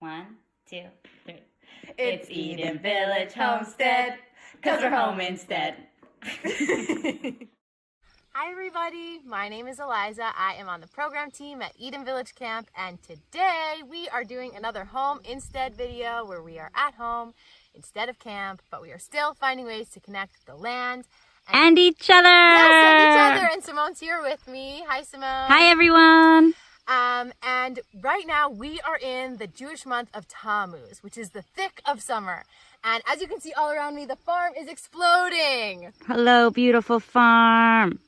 1, 2, 3. It's Eden Village Homestead, 'cause we're home instead. Hi everybody, my name is Aliza. I am on the program team at Eden Village Camp, and today we are doing another home instead video where we are at home instead of camp, but we are still finding ways to connect with the land And each other! Yes, and each other, and Simone's here with me. Hi Simone. Hi everyone! And right now we are in the Jewish month of Tammuz, which is the thick of summer. And as you can see all around me, the farm is exploding. Hello, beautiful farm.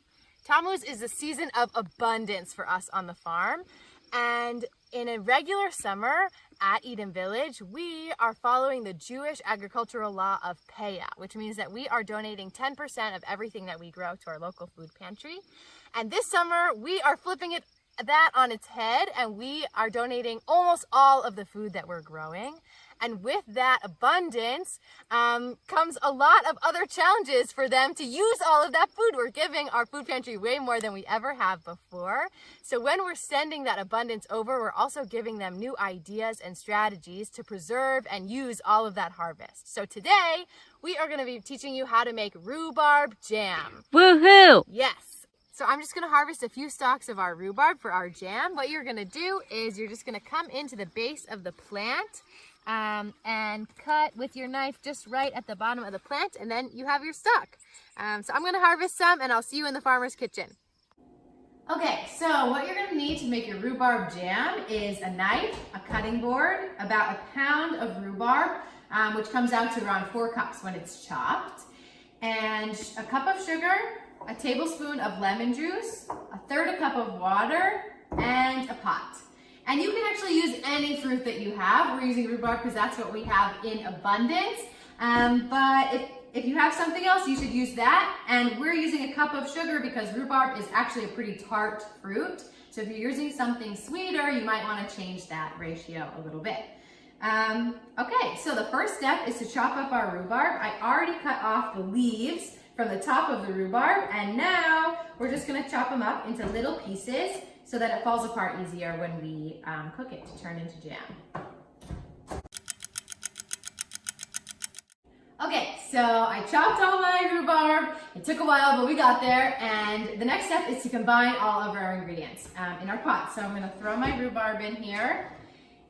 Tammuz is the season of abundance for us on the farm. And in a regular summer at Eden Village, we are following the Jewish agricultural law of payout, which means that we are donating 10% of everything that we grow to our local food pantry. And this summer, we are flipping that on its head, and we are donating almost all of the food that we're growing. And with that abundance comes a lot of other challenges for them to use all of that food. We're giving our food pantry way more than we ever have before. So when we're sending that abundance over, we're also giving them new ideas and strategies to preserve and use all of that harvest. So today, we are going to be teaching you how to make rhubarb jam. Woohoo! Yes. So I'm just going to harvest a few stalks of our rhubarb for our jam. What you're going to do is you're just going to come into the base of the plant and cut with your knife just right at the bottom of the plant, and then you have your stalk. So I'm going to harvest some, and I'll see you in the farmer's kitchen. Okay, so what you're going to need to make your rhubarb jam is a knife, a cutting board, about a pound of rhubarb, which comes out to around 4 cups when it's chopped, and a cup of sugar, a tablespoon of lemon juice, a third a cup of water, and a pot. And you can actually use any fruit that you have. We're using rhubarb because that's what we have in abundance. But if you have something else, you should use that. And we're using a cup of sugar because rhubarb is actually a pretty tart fruit. So if you're using something sweeter, you might want to change that ratio a little bit. Okay, so the first step is to chop up our rhubarb. I already cut off the leaves from the top of the rhubarb, and now we're just going to chop them up into little pieces so that it falls apart easier when we cook it to turn into jam. Okay, so I chopped all my rhubarb. It took a while, but we got there, and the next step is to combine all of our ingredients in our pot. So I'm going to throw my rhubarb in here,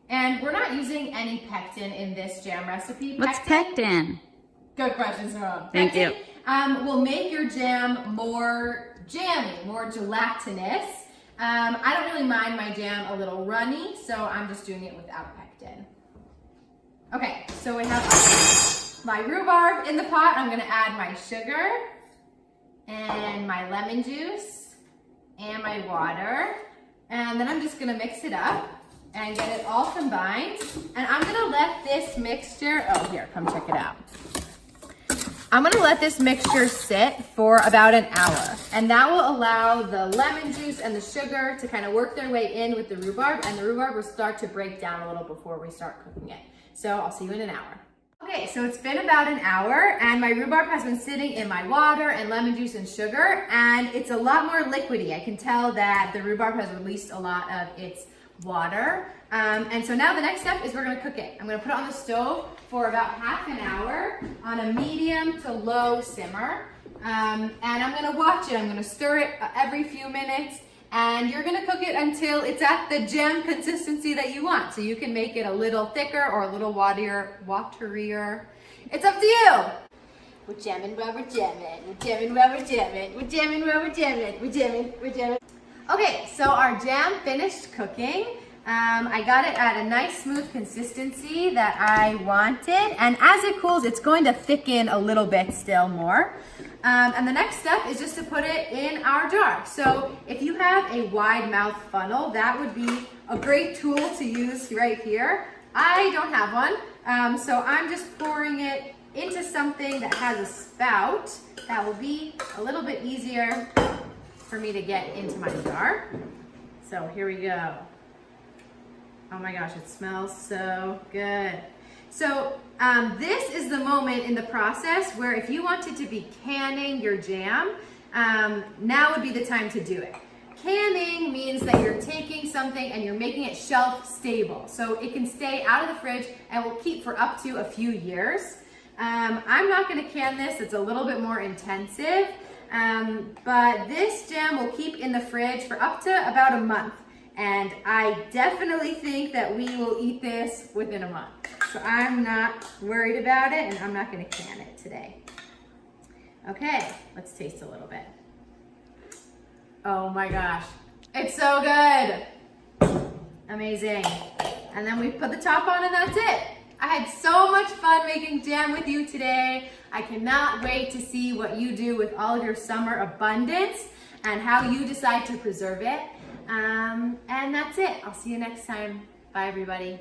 and we're not using any pectin in this jam recipe. What's pectin? Good question, Simone. Thank you. Will make your jam more jammy, more gelatinous. I don't really mind my jam a little runny, so I'm just doing it without pectin. Okay, so we have my rhubarb in the pot. I'm going to add my sugar and my lemon juice and my water, and then I'm just going to mix it up and get it all combined. And I'm going to let this mixture, oh here, come check it out. I'm going to let this mixture sit for about an hour, and that will allow the lemon juice and the sugar to kind of work their way in with the rhubarb, and the rhubarb will start to break down a little before we start cooking it. So I'll see you in an hour. Okay, so it's been about an hour, and my rhubarb has been sitting in my water and lemon juice and sugar, and it's a lot more liquidy. I can tell that the rhubarb has released a lot of its water. And so now the next step is we're going to cook it. I'm going to put it on the stove for about half an hour on a medium to low simmer. And I'm going to watch it. I'm going to stir it every few minutes. And you're going to cook it until it's at the jam consistency that you want. So you can make it a little thicker or a little waterier. It's up to you. We're jamming while we're jamming. We're jamming while we're jamming. We're jamming while we're jamming. We're jamming. We're jamming. Okay, so our jam finished cooking. I got it at a nice smooth consistency that I wanted, and as it cools, it's going to thicken a little bit still more. And the next step is just to put it in our jar. So if you have a wide mouth funnel, that would be a great tool to use right here. I don't have one, so I'm just pouring it into something that has a spout. That will be a little bit easier for me to get into my jar. So here we go. Oh my gosh, it smells so good. So this is the moment in the process where if you wanted to be canning your jam, now would be the time to do it. canning means that you're taking something and you're making it shelf stable. So it can stay out of the fridge and will keep for up to a few years. I'm not gonna can this, it's a little bit more intensive, but this jam will keep in the fridge for up to about a month. And I definitely think that we will eat this within a month. So I'm not worried about it, and I'm not gonna can it today. Okay, let's taste a little bit. Oh my gosh, it's so good. Amazing. And then we put the top on and that's it. I had so much fun making jam with you today. I cannot wait to see what you do with all of your summer abundance and how you decide to preserve it. And that's it. I'll see you next time. Bye, everybody.